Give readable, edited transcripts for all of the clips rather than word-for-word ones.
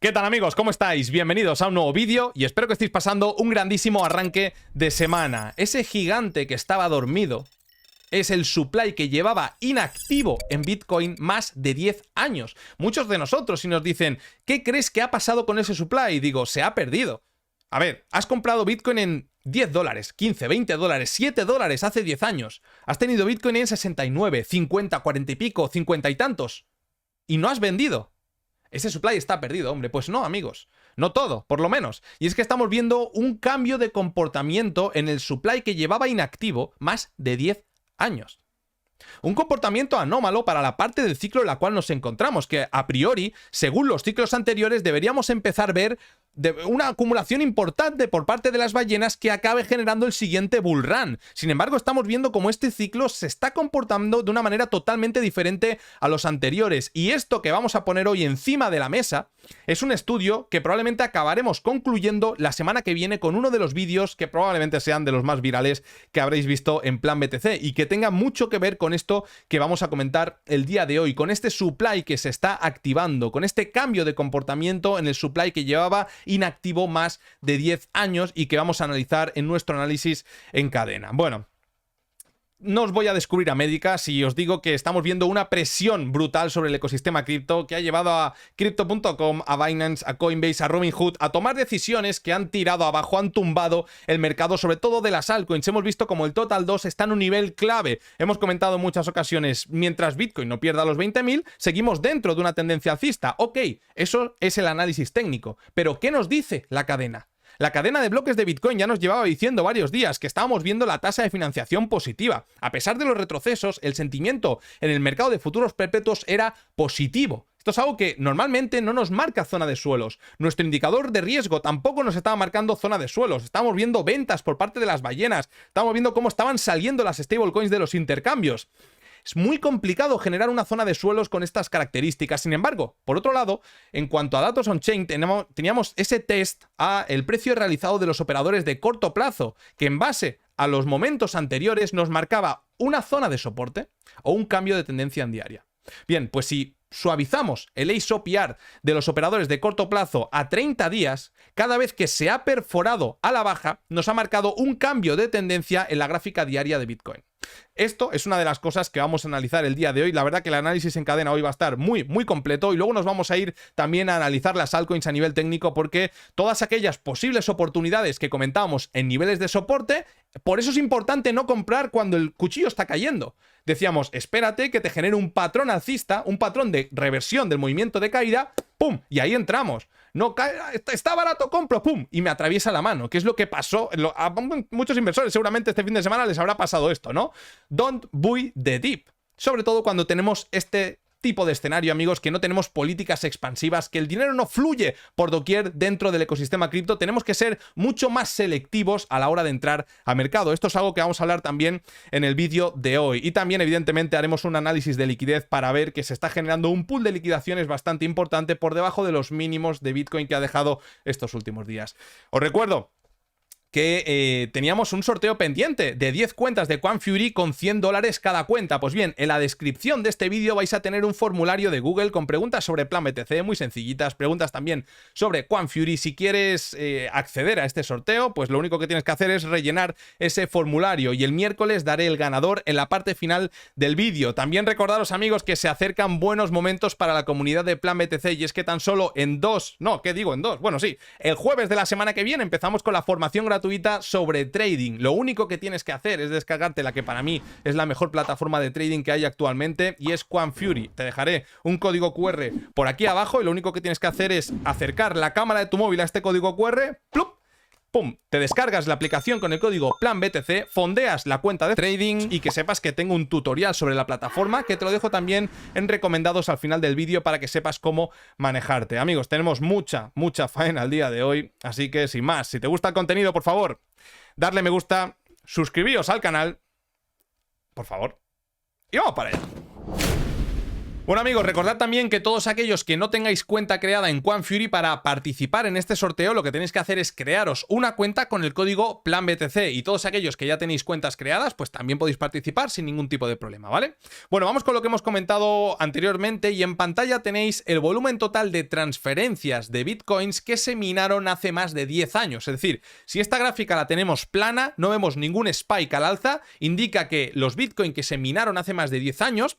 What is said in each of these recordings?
¿Qué tal, amigos? ¿Cómo estáis? Bienvenidos a un nuevo vídeo y espero que estéis pasando un grandísimo arranque de semana. Ese gigante que estaba dormido es el supply que llevaba inactivo en Bitcoin más de 10 años. Muchos de nosotros, si nos dicen, ¿qué crees que ha pasado con ese supply? Digo, se ha perdido. A ver, has comprado Bitcoin en 10 dólares, 15, 20 dólares, 7 dólares hace 10 años. Has tenido Bitcoin en 69, 50, 40 y pico, 50 y tantos. Y no has vendido. Ese supply está perdido, hombre. Pues no, amigos. No todo, por lo menos. Y es que estamos viendo un cambio de comportamiento en el supply que llevaba inactivo más de 10 años. Un comportamiento anómalo para la parte del ciclo en la cual nos encontramos, que a priori, según los ciclos anteriores, deberíamos empezar a ver una acumulación importante por parte de las ballenas que acabe generando el siguiente bull run. Sin embargo, estamos viendo cómo este ciclo se está comportando de una manera totalmente diferente a los anteriores. Y esto que vamos a poner hoy encima de la mesa es un estudio que probablemente acabaremos concluyendo la semana que viene con uno de los vídeos que probablemente sean de los más virales que habréis visto en Plan BTC y que tenga mucho que ver con esto que vamos a comentar el día de hoy, con este supply que se está activando, con este cambio de comportamiento en el supply que llevaba inactivo más de 10 años y que vamos a analizar en nuestro análisis en cadena. Bueno, no os voy a descubrir a médica si os digo que estamos viendo una presión brutal sobre el ecosistema cripto que ha llevado a Crypto.com, a Binance, a Coinbase, a Robinhood a tomar decisiones que han tirado abajo, han tumbado el mercado, sobre todo de las altcoins. Hemos visto como el Total 2 está en un nivel clave. Hemos comentado en muchas ocasiones, mientras Bitcoin no pierda los 20.000, seguimos dentro de una tendencia alcista. Ok, eso es el análisis técnico. Pero ¿qué nos dice la cadena? La cadena de bloques de Bitcoin ya nos llevaba diciendo varios días que estábamos viendo la tasa de financiación positiva. A pesar de los retrocesos, el sentimiento en el mercado de futuros perpetuos era positivo. Esto es algo que normalmente no nos marca zona de suelos. Nuestro indicador de riesgo tampoco nos estaba marcando zona de suelos. Estamos viendo ventas por parte de las ballenas. Estamos viendo cómo estaban saliendo las stablecoins de los intercambios. Es muy complicado generar una zona de suelos con estas características. Sin embargo, por otro lado, en cuanto a datos on-chain, teníamos ese test a el precio realizado de los operadores de corto plazo, que en base a los momentos anteriores nos marcaba una zona de soporte o un cambio de tendencia en diaria. Bien, pues si suavizamos el ASOPR de los operadores de corto plazo a 30 días, cada vez que se ha perforado a la baja, nos ha marcado un cambio de tendencia en la gráfica diaria de Bitcoin. Esto es una de las cosas que vamos a analizar el día de hoy. La verdad que el análisis en cadena hoy va a estar muy completo y luego nos vamos a ir también a analizar las altcoins a nivel técnico porque todas aquellas posibles oportunidades que comentábamos en niveles de soporte, por eso es importante no comprar cuando el cuchillo está cayendo. Decíamos, espérate que te genere un patrón alcista, un patrón de reversión del movimiento de caída, ¡pum! Y ahí entramos. No, está barato, compro, ¡pum! Y me atraviesa la mano, que es lo que pasó. A muchos inversores seguramente este fin de semana les habrá pasado esto, ¿no? Don't buy the dip. Sobre todo cuando tenemos este tipo de escenario, amigos, que no tenemos políticas expansivas, que el dinero no fluye por doquier dentro del ecosistema cripto. Tenemos que ser mucho más selectivos a la hora de entrar a mercado. Esto es algo que vamos a hablar también en el vídeo de hoy. Y también, evidentemente, haremos un análisis de liquidez para ver que se está generando un pool de liquidaciones bastante importante por debajo de los mínimos de Bitcoin que ha dejado estos últimos días. Os recuerdo que teníamos un sorteo pendiente de 10 cuentas de QuantFury con 100 dólares cada cuenta. Pues bien, en la descripción de este vídeo vais a tener un formulario de Google con preguntas sobre Plan BTC, muy sencillitas, preguntas también sobre QuantFury. Si quieres acceder a este sorteo, pues lo único que tienes que hacer es rellenar ese formulario y el miércoles daré el ganador en la parte final del vídeo. También recordaros, amigos, que se acercan buenos momentos para la comunidad de Plan BTC y es que tan solo en el jueves de la semana que viene empezamos con la formación gratuita sobre trading. Lo único que tienes que hacer es descargarte la que para mí es la mejor plataforma de trading que hay actualmente y es QuantFury. Te dejaré un código QR por aquí abajo y lo único que tienes que hacer es acercar la cámara de tu móvil a este código QR, ¡plup! ¡Pum! Te descargas la aplicación con el código PLANBTC, fondeas la cuenta de trading y que sepas que tengo un tutorial sobre la plataforma que te lo dejo también en recomendados al final del vídeo para que sepas cómo manejarte. Amigos, tenemos mucha faena al día de hoy, así que sin más, si te gusta el contenido, por favor, darle me gusta, suscribíos al canal, por favor, y vamos para allá. Bueno amigos, recordad también que todos aquellos que no tengáis cuenta creada en QuantFury, para participar en este sorteo lo que tenéis que hacer es crearos una cuenta con el código PLANBTC, y todos aquellos que ya tenéis cuentas creadas pues también podéis participar sin ningún tipo de problema, ¿vale? Bueno, vamos con lo que hemos comentado anteriormente, y en pantalla tenéis el volumen total de transferencias de bitcoins que se minaron hace más de 10 años. Es decir, si esta gráfica la tenemos plana, no vemos ningún spike al alza, indica que los bitcoins que se minaron hace más de 10 años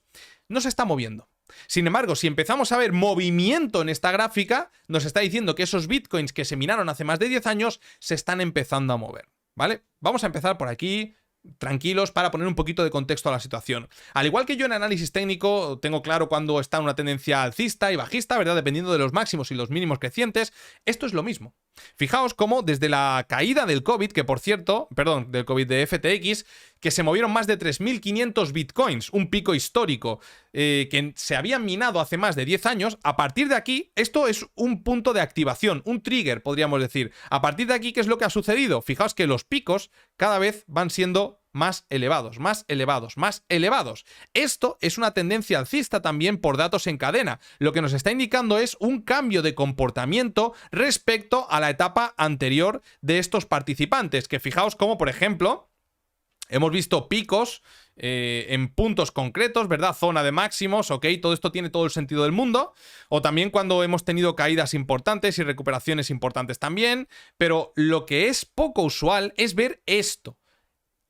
no se está moviendo. Sin embargo, si empezamos a ver movimiento en esta gráfica, nos está diciendo que esos bitcoins que se minaron hace más de 10 años se están empezando a mover, ¿vale? Vamos a empezar por aquí, tranquilos, para poner un poquito de contexto a la situación. Al igual que yo en análisis técnico tengo claro cuando está una tendencia alcista y bajista, ¿verdad? Dependiendo de los máximos y los mínimos crecientes, esto es lo mismo. Fijaos cómo desde la caída del COVID, que por cierto, perdón, del COVID de FTX, que se movieron más de 3.500 bitcoins, un pico histórico que se habían minado hace más de 10 años, a partir de aquí, esto es un punto de activación, un trigger, podríamos decir. A partir de aquí, ¿qué es lo que ha sucedido? Fijaos que los picos cada vez van siendo más elevados, más elevados, más elevados. Esto es una tendencia alcista también por datos en cadena. Lo que nos está indicando es un cambio de comportamiento respecto a la etapa anterior de estos participantes, que fijaos como, por ejemplo, hemos visto picos en puntos concretos, ¿verdad? Zona de máximos, ok, todo esto tiene todo el sentido del mundo. O también cuando hemos tenido caídas importantes y recuperaciones importantes también. Pero lo que es poco usual es ver esto.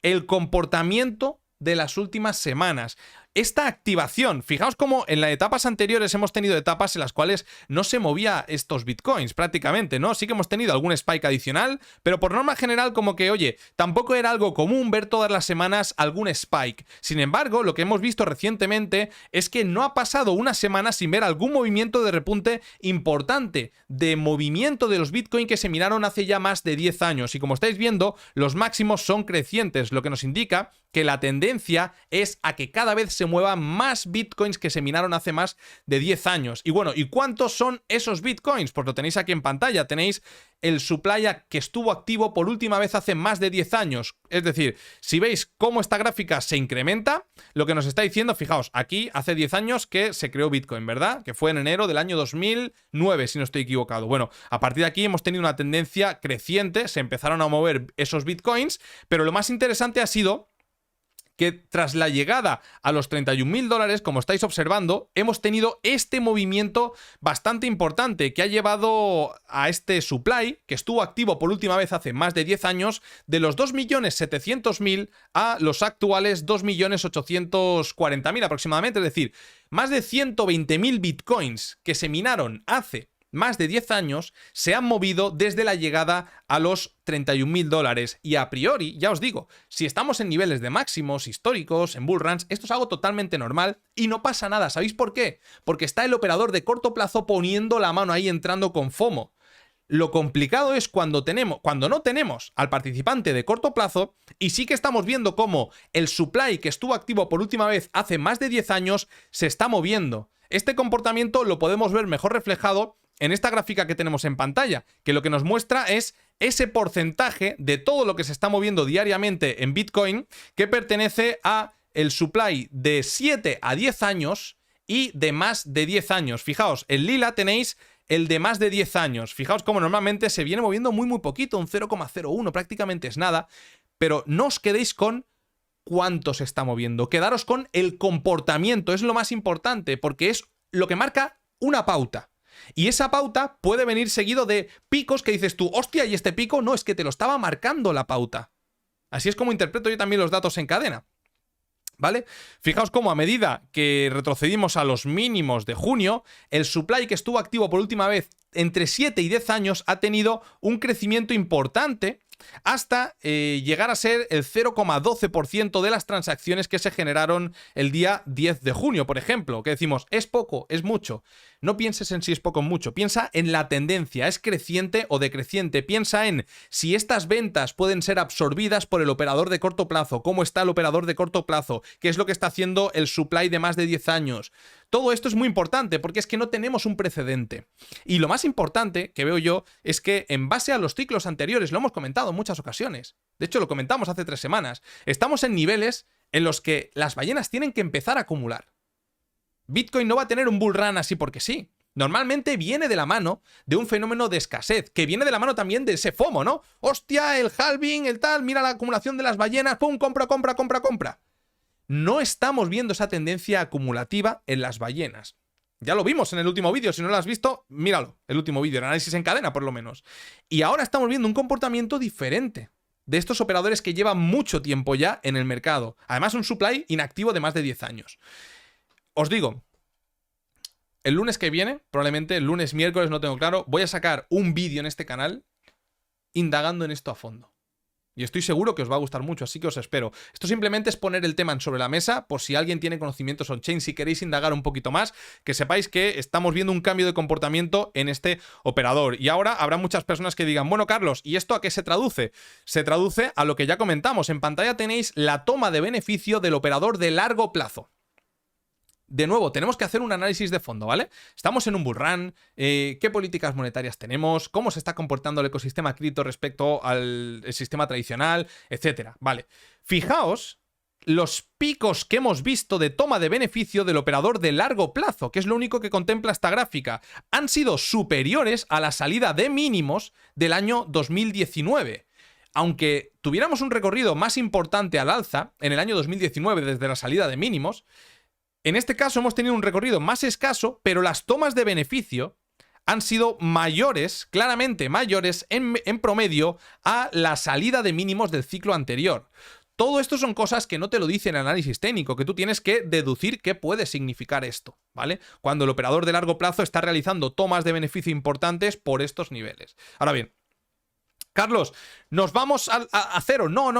El comportamiento de las últimas semanas. Esta activación, fijaos cómo en las etapas anteriores hemos tenido etapas en las cuales no se movía estos bitcoins prácticamente, ¿no? Sí que hemos tenido algún spike adicional, pero por norma general como que, oye, tampoco era algo común ver todas las semanas algún spike. Sin embargo, lo que hemos visto recientemente es que no ha pasado una semana sin ver algún movimiento de repunte importante, de movimiento de los bitcoins que se minaron hace ya más de 10 años. Y como estáis viendo, los máximos son crecientes, lo que nos indica que la tendencia es a que cada vez se muevan más bitcoins que se minaron hace más de 10 años. Y bueno, ¿y cuántos son esos bitcoins? Pues lo tenéis aquí en pantalla, tenéis el supply que estuvo activo por última vez hace más de 10 años. Es decir, si veis cómo esta gráfica se incrementa, lo que nos está diciendo, fijaos, aquí hace 10 años que se creó Bitcoin, ¿verdad? Que fue en enero del año 2009, si no estoy equivocado. Bueno, a partir de aquí hemos tenido una tendencia creciente, se empezaron a mover esos bitcoins, pero lo más interesante ha sido que tras la llegada a los $31.000, como estáis observando, hemos tenido este movimiento bastante importante que ha llevado a este supply, que estuvo activo por última vez hace más de 10 años, de los 2.700.000 a los actuales 2.840.000 aproximadamente, es decir, más de 120.000 bitcoins que se minaron hace más de 10 años se han movido desde la llegada a los $31.000. Y a priori, ya os digo, si estamos en niveles de máximos históricos, en bull runs, esto es algo totalmente normal y no pasa nada. ¿Sabéis por qué? Porque está el operador de corto plazo poniendo la mano ahí, entrando con FOMO. Lo complicado es cuando no tenemos al participante de corto plazo y sí que estamos viendo cómo el supply que estuvo activo por última vez hace más de 10 años se está moviendo. Este comportamiento lo podemos ver mejor reflejado en esta gráfica que tenemos en pantalla, que lo que nos muestra es ese porcentaje de todo lo que se está moviendo diariamente en Bitcoin que pertenece a el supply de 7 a 10 años y de más de 10 años. Fijaos, en lila tenéis el de más de 10 años. Fijaos cómo normalmente se viene moviendo muy poquito, un 0,01, prácticamente es nada, pero no os quedéis con cuánto se está moviendo, quedaros con el comportamiento, es lo más importante, porque es lo que marca una pauta. Y esa pauta puede venir seguido de picos que dices tú, hostia, ¿y este pico? No, es que te lo estaba marcando la pauta. Así es como interpreto yo también los datos en cadena, ¿vale? Fijaos cómo a medida que retrocedimos a los mínimos de junio, el supply que estuvo activo por última vez entre 7 y 10 años ha tenido un crecimiento importante hasta llegar a ser el 0,12% de las transacciones que se generaron el día 10 de junio, por ejemplo, que decimos, ¿es poco? ¿Es mucho? No pienses en si es poco o mucho, piensa en la tendencia, ¿es creciente o decreciente? Piensa en si estas ventas pueden ser absorbidas por el operador de corto plazo, cómo está el operador de corto plazo, qué es lo que está haciendo el supply de más de 10 años. Todo esto es muy importante porque es que no tenemos un precedente. Y lo más importante que veo yo es que en base a los ciclos anteriores, lo hemos comentado en muchas ocasiones, de hecho lo comentamos hace 3 semanas, estamos en niveles en los que las ballenas tienen que empezar a acumular. Bitcoin no va a tener un bull run así porque sí. Normalmente viene de la mano de un fenómeno de escasez, que viene de la mano también de ese FOMO, ¿no? Hostia, el halving, el tal, mira la acumulación de las ballenas, pum, compra, compra, compra, compra. No estamos viendo esa tendencia acumulativa en las ballenas. Ya lo vimos en el último vídeo, si no lo has visto, míralo, el último vídeo, el análisis en cadena por lo menos. Y ahora estamos viendo un comportamiento diferente de estos operadores que llevan mucho tiempo ya en el mercado. Además, un supply inactivo de más de 10 años. Os digo, el lunes que viene, probablemente el lunes, miércoles, no tengo claro, voy a sacar un vídeo en este canal indagando en esto a fondo. Y estoy seguro que os va a gustar mucho, así que os espero. Esto simplemente es poner el tema sobre la mesa, por si alguien tiene conocimientos on-chain, si queréis indagar un poquito más, que sepáis que estamos viendo un cambio de comportamiento en este operador. Y ahora habrá muchas personas que digan, bueno, Carlos, ¿y esto a qué se traduce? Se traduce a lo que ya comentamos. En pantalla tenéis la toma de beneficio del operador de largo plazo. De nuevo, tenemos que hacer un análisis de fondo, ¿vale? Estamos en un bull run, ¿qué políticas monetarias tenemos? ¿Cómo se está comportando el ecosistema cripto respecto al sistema tradicional? Etcétera, ¿vale? Fijaos los picos que hemos visto de toma de beneficio del operador de largo plazo, que es lo único que contempla esta gráfica, han sido superiores a la salida de mínimos del año 2019. Aunque tuviéramos un recorrido más importante al alza en el año 2019 desde la salida de mínimos, en este caso hemos tenido un recorrido más escaso, pero las tomas de beneficio han sido mayores, claramente mayores en promedio a la salida de mínimos del ciclo anterior. Todo esto son cosas que no te lo dice el análisis técnico, que tú tienes que deducir qué puede significar esto, ¿vale? Cuando el operador de largo plazo está realizando tomas de beneficio importantes por estos niveles. Ahora bien, Carlos, ¿nos vamos a cero? No.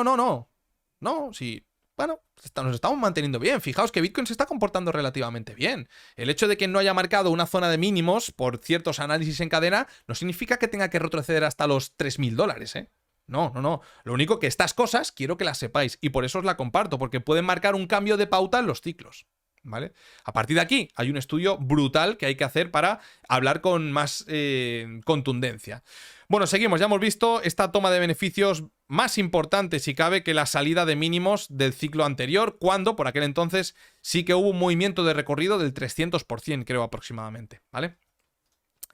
No, sí. Bueno, nos estamos manteniendo bien. Fijaos que Bitcoin se está comportando relativamente bien. El hecho de que no haya marcado una zona de mínimos por ciertos análisis en cadena no significa que tenga que retroceder hasta los $3.000, ¿eh? No. Lo único que estas cosas quiero que las sepáis y por eso os la comparto, porque pueden marcar un cambio de pauta en los ciclos, ¿vale? A partir de aquí hay un estudio brutal que hay que hacer para hablar con más contundencia. Bueno, seguimos. Ya hemos visto esta toma de beneficios más importante, si cabe, que la salida de mínimos del ciclo anterior, cuando por aquel entonces sí que hubo un movimiento de recorrido del 300%, creo, aproximadamente, ¿vale?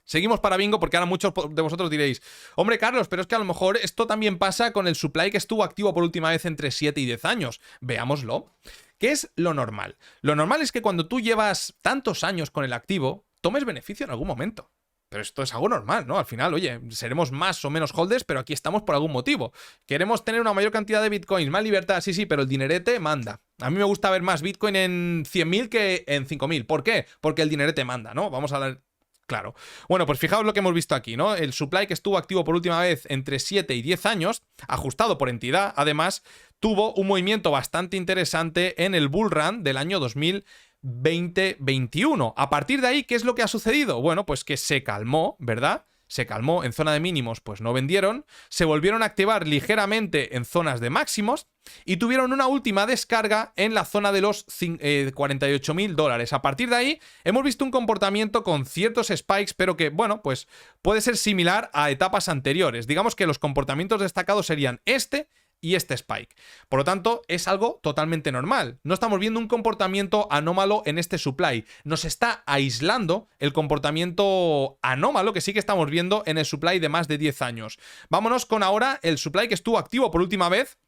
Seguimos para bingo porque ahora muchos de vosotros diréis, hombre, Carlos, pero es que a lo mejor esto también pasa con el supply que estuvo activo por última vez entre 7 y 10 años. Veámoslo. ¿Qué es lo normal? Lo normal es que cuando tú llevas tantos años con el activo, tomes beneficio en algún momento. Pero esto es algo normal, ¿no? Al final, oye, seremos más o menos holders, pero aquí estamos por algún motivo. Queremos tener una mayor cantidad de bitcoins, más libertad, sí, pero el dinerete manda. A mí me gusta ver más bitcoin en 100.000 que en 5.000. ¿Por qué? Porque el dinerete manda, ¿no? Vamos a hablar... Claro. Bueno, pues fijaos lo que hemos visto aquí, ¿no? El supply que estuvo activo por última vez entre 7 y 10 años, ajustado por entidad, además, tuvo un movimiento bastante interesante en el bull run del año 2020-21. A partir de ahí, ¿qué es lo que ha sucedido? Bueno, pues que se calmó, ¿verdad? Se calmó en zona de mínimos, pues no vendieron, se volvieron a activar ligeramente en zonas de máximos y tuvieron una última descarga en la zona de los $48.000. A partir de ahí hemos visto un comportamiento con ciertos spikes, pero que, bueno, pues puede ser similar a etapas anteriores. Digamos que los comportamientos destacados serían este y este spike. Por lo tanto, es algo totalmente normal. No estamos viendo un comportamiento anómalo en este supply. Nos está aislando el comportamiento anómalo que sí que estamos viendo en el supply de más de 10 años. Vámonos con ahora el supply que estuvo activo por última vez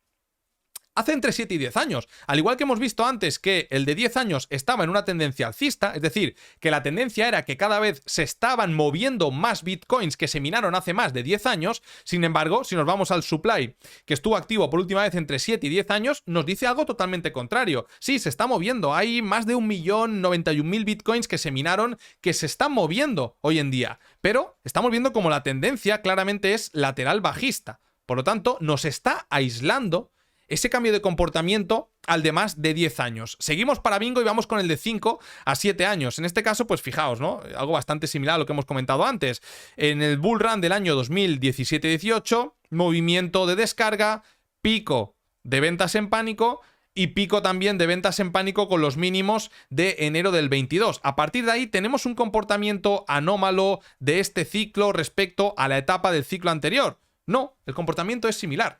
hace entre 7 y 10 años. Al igual que hemos visto antes que el de 10 años estaba en una tendencia alcista, es decir, que la tendencia era que cada vez se estaban moviendo más bitcoins que se minaron hace más de 10 años. Sin embargo, si nos vamos al supply que estuvo activo por última vez entre 7 y 10 años, nos dice algo totalmente contrario. Sí, se está moviendo. Hay más de 1.091.000 bitcoins que se minaron, que se están moviendo hoy en día. Pero estamos viendo como la tendencia claramente es lateral bajista. Por lo tanto, nos está aislando ese cambio de comportamiento al de más de 10 años. Seguimos para bingo y vamos con el de 5 a 7 años. En este caso, pues fijaos, ¿no? Algo bastante similar a lo que hemos comentado antes. En el bull run del año 2017-18, movimiento de descarga, pico de ventas en pánico y pico también de ventas en pánico con los mínimos de enero del 22. A partir de ahí tenemos un comportamiento anómalo de este ciclo respecto a la etapa del ciclo anterior. No, el comportamiento es similar.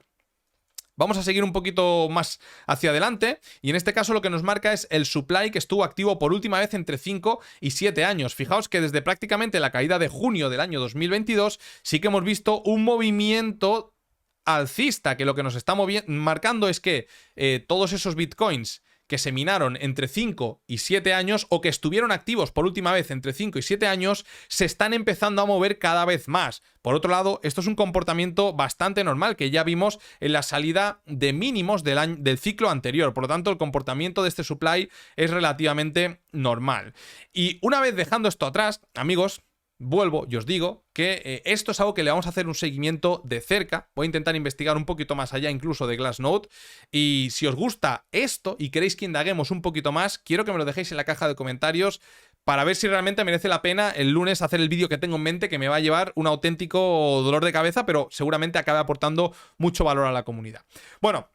Vamos a seguir un poquito más hacia adelante y en este caso lo que nos marca es el supply que estuvo activo por última vez entre 5 y 7 años. Fijaos que desde prácticamente la caída de junio del año 2022 sí que hemos visto un movimiento alcista, que lo que nos está marcando es que todos esos bitcoins que se minaron entre 5 y 7 años o que estuvieron activos por última vez entre 5 y 7 años se están empezando a mover cada vez más. Por otro lado, esto es un comportamiento bastante normal que ya vimos en la salida de mínimos del ciclo anterior. Por lo tanto, el comportamiento de este supply es relativamente normal. Y una vez dejando esto atrás, amigos, vuelvo y os digo que esto es algo que le vamos a hacer un seguimiento de cerca. Voy a intentar investigar un poquito más allá incluso de Glassnode. Y si os gusta esto y queréis que indaguemos un poquito más, quiero que me lo dejéis en la caja de comentarios para ver si realmente merece la pena el lunes hacer el vídeo que tengo en mente, que me va a llevar un auténtico dolor de cabeza, pero seguramente acabe aportando mucho valor a la comunidad. Bueno,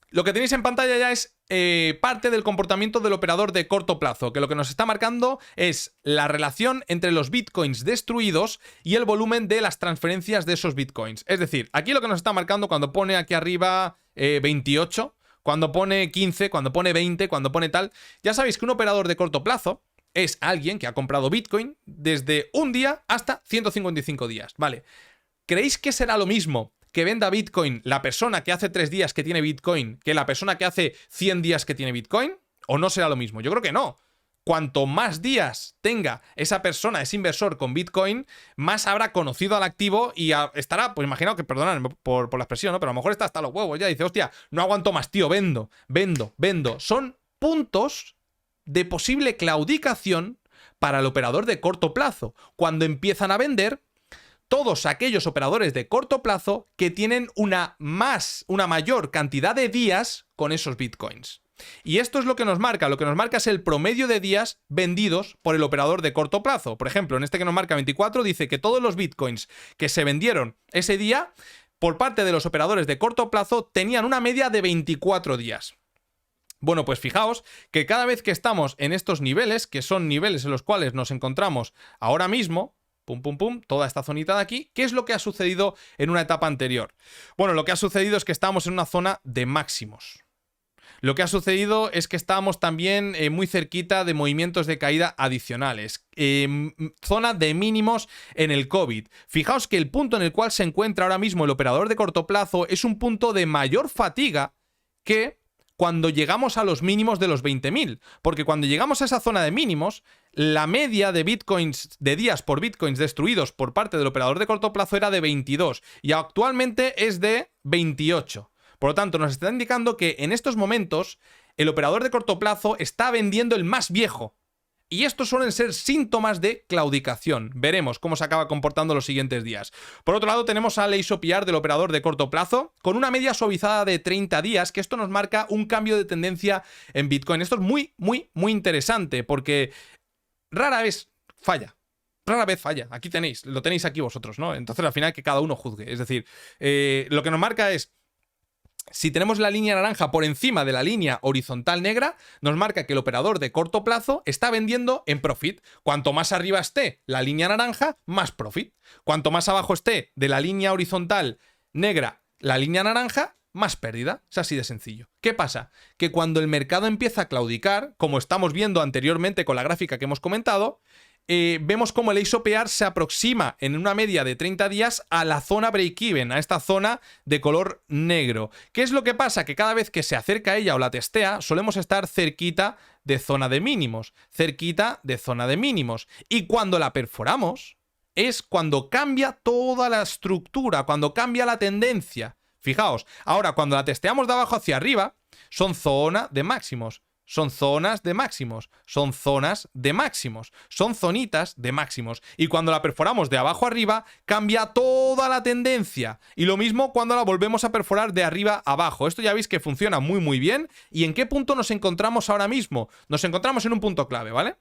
lo que tenéis en pantalla ya es parte del comportamiento del operador de corto plazo, que lo que nos está marcando es la relación entre los bitcoins destruidos y el volumen de las transferencias de esos bitcoins. Es decir, aquí lo que nos está marcando cuando pone aquí arriba 28, cuando pone 15, cuando pone 20, cuando pone tal, ya sabéis que un operador de corto plazo es alguien que ha comprado bitcoin desde un día hasta 155 días, ¿vale? ¿Creéis que será lo mismo que venda Bitcoin la persona que hace 3 días que tiene Bitcoin que la persona que hace 100 días que tiene Bitcoin? ¿O no será lo mismo? Yo creo que no. Cuanto más días tenga esa persona, ese inversor con Bitcoin, más habrá conocido al activo y estará, pues imagino que, perdonadme por la expresión, ¿no? Pero a lo mejor está hasta los huevos ya. Dice, hostia, no aguanto más, tío, vendo. Son puntos de posible claudicación para el operador de corto plazo. Cuando empiezan a vender todos aquellos operadores de corto plazo que tienen una mayor cantidad de días con esos bitcoins. Y esto es lo que nos marca. Lo que nos marca es el promedio de días vendidos por el operador de corto plazo. Por ejemplo, en este que nos marca 24, dice que todos los bitcoins que se vendieron ese día por parte de los operadores de corto plazo tenían una media de 24 días. Bueno, pues fijaos que cada vez que estamos en estos niveles, que son niveles en los cuales nos encontramos ahora mismo, pum, pum, pum, toda esta zonita de aquí. ¿Qué es lo que ha sucedido en una etapa anterior? Bueno, lo que ha sucedido es que estábamos en una zona de máximos. Lo que ha sucedido es que estábamos también muy cerquita de movimientos de caída adicionales. Zona de mínimos en el COVID. Fijaos que el punto en el cual se encuentra ahora mismo el operador de corto plazo es un punto de mayor fatiga que cuando llegamos a los mínimos de los 20.000. Porque cuando llegamos a esa zona de mínimos, la media de bitcoins, de días por bitcoins destruidos por parte del operador de corto plazo era de 22 y actualmente es de 28. Por lo tanto, nos está indicando que en estos momentos el operador de corto plazo está vendiendo el más viejo. Y estos suelen ser síntomas de claudicación. Veremos cómo se acaba comportando los siguientes días. Por otro lado, tenemos al ASOPR del operador de corto plazo, con una media suavizada de 30 días, que esto nos marca un cambio de tendencia en Bitcoin. Esto es muy interesante, porque rara vez falla. Rara vez falla. Aquí tenéis, lo tenéis aquí vosotros, ¿no? Entonces, al final, que cada uno juzgue. Es decir, lo que nos marca es, si tenemos la línea naranja por encima de la línea horizontal negra, nos marca que el operador de corto plazo está vendiendo en profit. Cuanto más arriba esté la línea naranja, más profit. Cuanto más abajo esté de la línea horizontal negra la línea naranja, más pérdida. Es así de sencillo. ¿Qué pasa? Que cuando el mercado empieza a claudicar, como estamos viendo anteriormente con la gráfica que hemos comentado, vemos como el ASOPR se aproxima en una media de 30 días a la zona break-even, a esta zona de color negro. ¿Qué es lo que pasa? Que cada vez que se acerca a ella o la testea, solemos estar cerquita de zona de mínimos, cerquita de zona de mínimos. Y cuando la perforamos, es cuando cambia toda la estructura, cuando cambia la tendencia. Fijaos, ahora cuando la testeamos de abajo hacia arriba, son zona de máximos. Son zonas de máximos, son zonas de máximos, son zonitas de máximos. Y cuando la perforamos de abajo a arriba, cambia toda la tendencia. Y lo mismo cuando la volvemos a perforar de arriba a abajo. Esto ya veis que funciona muy bien. ¿Y en qué punto nos encontramos ahora mismo? Nos encontramos en un punto clave, ¿vale?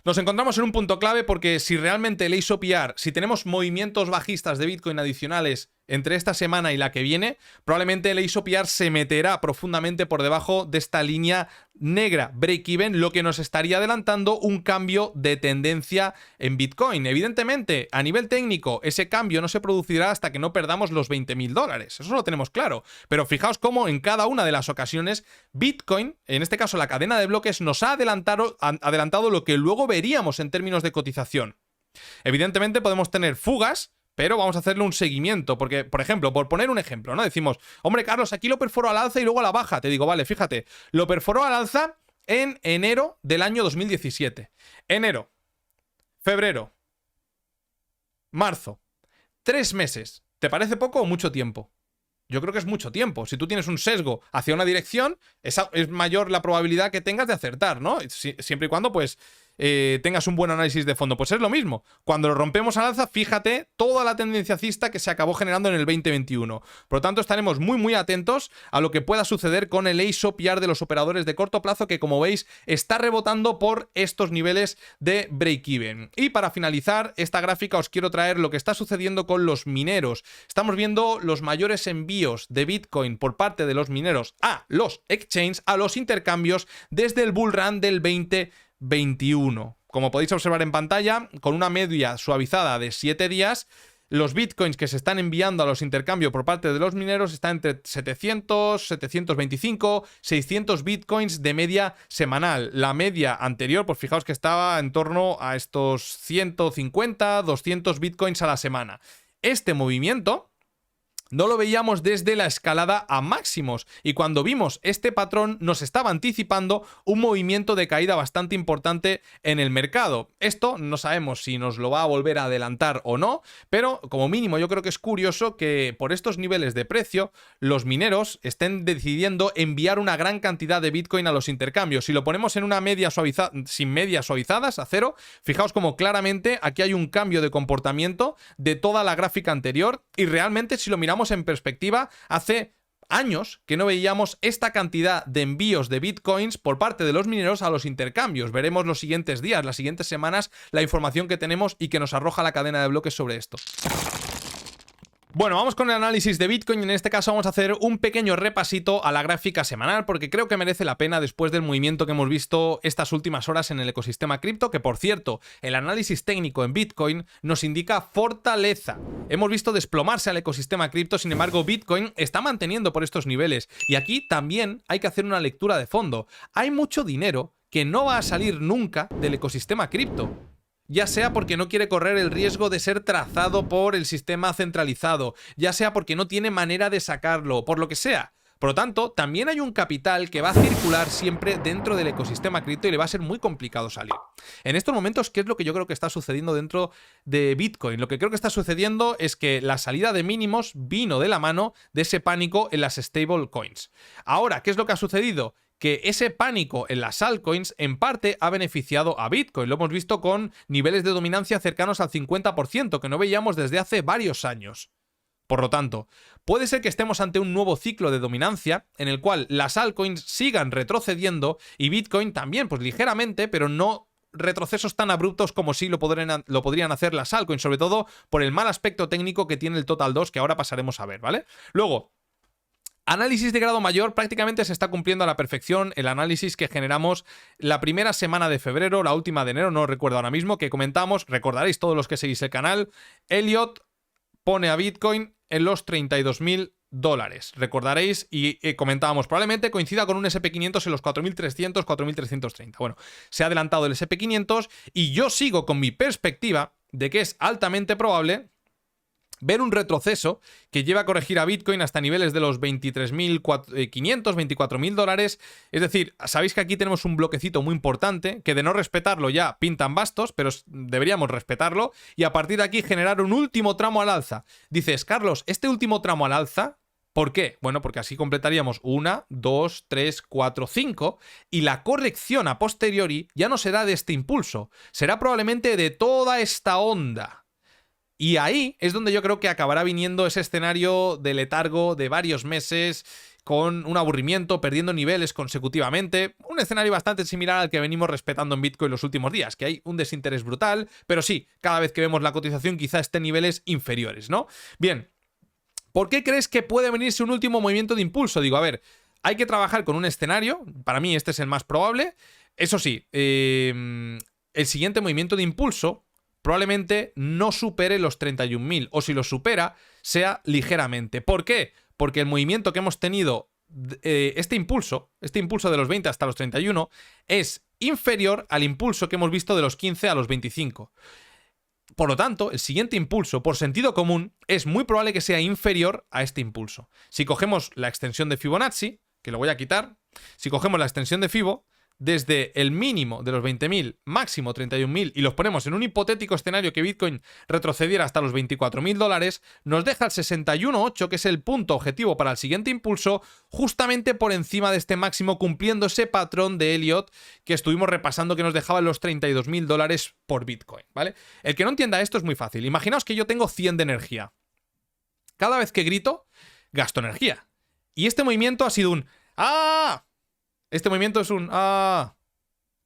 Nos encontramos en un punto clave porque si realmente el ASOPR, si tenemos movimientos bajistas de Bitcoin adicionales entre esta semana y la que viene, probablemente el AceOPR se meterá profundamente por debajo de esta línea negra break-even, lo que nos estaría adelantando un cambio de tendencia en Bitcoin. Evidentemente, a nivel técnico, ese cambio no se producirá hasta que no perdamos los $20.000. Eso lo tenemos claro. Pero fijaos cómo en cada una de las ocasiones Bitcoin, en este caso la cadena de bloques, nos ha adelantado lo que luego veríamos en términos de cotización. Evidentemente podemos tener fugas, pero vamos a hacerle un seguimiento, porque, por ejemplo, por poner un ejemplo, ¿no? Decimos, hombre, Carlos, aquí lo perforó al alza y luego a la baja. Te digo, vale, fíjate, lo perforó al alza en enero del año 2017. Enero, febrero, marzo, 3 meses. ¿Te parece poco o mucho tiempo? Yo creo que es mucho tiempo. Si tú tienes un sesgo hacia una dirección, es mayor la probabilidad que tengas de acertar, ¿no? Siempre y cuando, pues, tengas un buen análisis de fondo. Pues es lo mismo. Cuando lo rompemos al alza, fíjate toda la tendencia alcista que se acabó generando en el 2021. Por lo tanto, estaremos muy, muy atentos a lo que pueda suceder con el AceOPR de los operadores de corto plazo, que, como veis, está rebotando por estos niveles de break-even. Y para finalizar esta gráfica, os quiero traer lo que está sucediendo con los mineros. Estamos viendo los mayores envíos de Bitcoin por parte de los mineros a los exchanges, a los intercambios, desde el bull run del 2021. Como podéis observar en pantalla, con una media suavizada de 7 días, los bitcoins que se están enviando a los intercambios por parte de los mineros están entre 700, 725, 600 bitcoins de media semanal. La media anterior, pues fijaos que estaba en torno a estos 150, 200 bitcoins a la semana. Este movimiento no lo veíamos desde la escalada a máximos, y cuando vimos este patrón nos estaba anticipando un movimiento de caída bastante importante en el mercado. Esto no sabemos si nos lo va a volver a adelantar o no, pero como mínimo yo creo que es curioso que por estos niveles de precio los mineros estén decidiendo enviar una gran cantidad de Bitcoin a los intercambios. Si lo ponemos en una media suavizada, sin medias suavizadas, a cero, fijaos como claramente aquí hay un cambio de comportamiento de toda la gráfica anterior, y realmente si lo miramos en perspectiva, hace años que no veíamos esta cantidad de envíos de bitcoins por parte de los mineros a los intercambios. Veremos los siguientes días, las siguientes semanas, la información que tenemos y que nos arroja la cadena de bloques sobre esto. Bueno, vamos con el análisis de Bitcoin. En este caso vamos a hacer un pequeño repasito a la gráfica semanal, porque creo que merece la pena después del movimiento que hemos visto estas últimas horas en el ecosistema cripto, que por cierto, el análisis técnico en Bitcoin nos indica fortaleza. Hemos visto desplomarse al ecosistema cripto, sin embargo Bitcoin está manteniendo por estos niveles, y aquí también hay que hacer una lectura de fondo. Hay mucho dinero que no va a salir nunca del ecosistema cripto, ya sea porque no quiere correr el riesgo de ser trazado por el sistema centralizado, ya sea porque no tiene manera de sacarlo, por lo que sea. Por lo tanto, también hay un capital que va a circular siempre dentro del ecosistema cripto y le va a ser muy complicado salir. En estos momentos, ¿qué es lo que yo creo que está sucediendo dentro de Bitcoin? Lo que creo que está sucediendo es que la salida de mínimos vino de la mano de ese pánico en las stablecoins. Ahora, ¿qué es lo que ha sucedido? Que ese pánico en las altcoins en parte ha beneficiado a Bitcoin. Lo hemos visto con niveles de dominancia cercanos al 50%, que no veíamos desde hace varios años. Por lo tanto, puede ser que estemos ante un nuevo ciclo de dominancia en el cual las altcoins sigan retrocediendo y Bitcoin también, pues ligeramente, pero no retrocesos tan abruptos como sí lo podrían hacer las altcoins, sobre todo por el mal aspecto técnico que tiene el Total 2, que ahora pasaremos a ver, ¿vale? Luego, análisis de grado mayor, prácticamente se está cumpliendo a la perfección el análisis que generamos la primera semana de febrero, la última de enero, no recuerdo ahora mismo, que comentamos, recordaréis todos los que seguís el canal, Elliot pone a Bitcoin en los $32.000. Recordaréis y comentábamos, probablemente coincida con un SP500 en los 4.300, 4.330. Bueno, se ha adelantado el SP500 y yo sigo con mi perspectiva de que es altamente probable ver un retroceso que lleva a corregir a Bitcoin hasta niveles de los 23.500, $24.000. Es decir, sabéis que aquí tenemos un bloquecito muy importante, que de no respetarlo ya pintan bastos, pero deberíamos respetarlo, y a partir de aquí generar un último tramo al alza. Dices, Carlos, este último tramo al alza, ¿por qué? Bueno, porque así completaríamos 1, 2, 3, 4, 5, y la corrección a posteriori ya no será de este impulso, será probablemente de toda esta onda. Y ahí es donde yo creo que acabará viniendo ese escenario de letargo de varios meses, con un aburrimiento, perdiendo niveles consecutivamente. Un escenario bastante similar al que venimos respetando en Bitcoin los últimos días, que hay un desinterés brutal, pero sí, cada vez que vemos la cotización quizá esté en niveles inferiores, ¿no? Bien. ¿Por qué crees que puede venirse un último movimiento de impulso? Digo, a ver, hay que trabajar con un escenario. Para mí este es el más probable. Eso sí, el siguiente movimiento de impulso probablemente no supere los 31.000, o si lo supera, sea ligeramente. ¿Por qué? Porque el movimiento que hemos tenido, este impulso de los 20 hasta los 31, es inferior al impulso que hemos visto de los 15 a los 25. Por lo tanto, el siguiente impulso, por sentido común, es muy probable que sea inferior a este impulso. Si cogemos la extensión de Fibonacci, que lo voy a quitar, si cogemos la extensión de Fibo, desde el mínimo de los 20.000, máximo 31.000, y los ponemos en un hipotético escenario que Bitcoin retrocediera hasta los 24.000 dólares, nos deja el 61.8, que es el punto objetivo para el siguiente impulso, justamente por encima de este máximo, cumpliendo ese patrón de Elliott que estuvimos repasando, que nos dejaba los 32.000 dólares por Bitcoin, ¿vale? El que no entienda esto es muy fácil. Imaginaos que yo tengo 100 de energía. Cada vez que grito, gasto energía. Y este movimiento ha sido un ¡ah! Este movimiento es un ¡ah!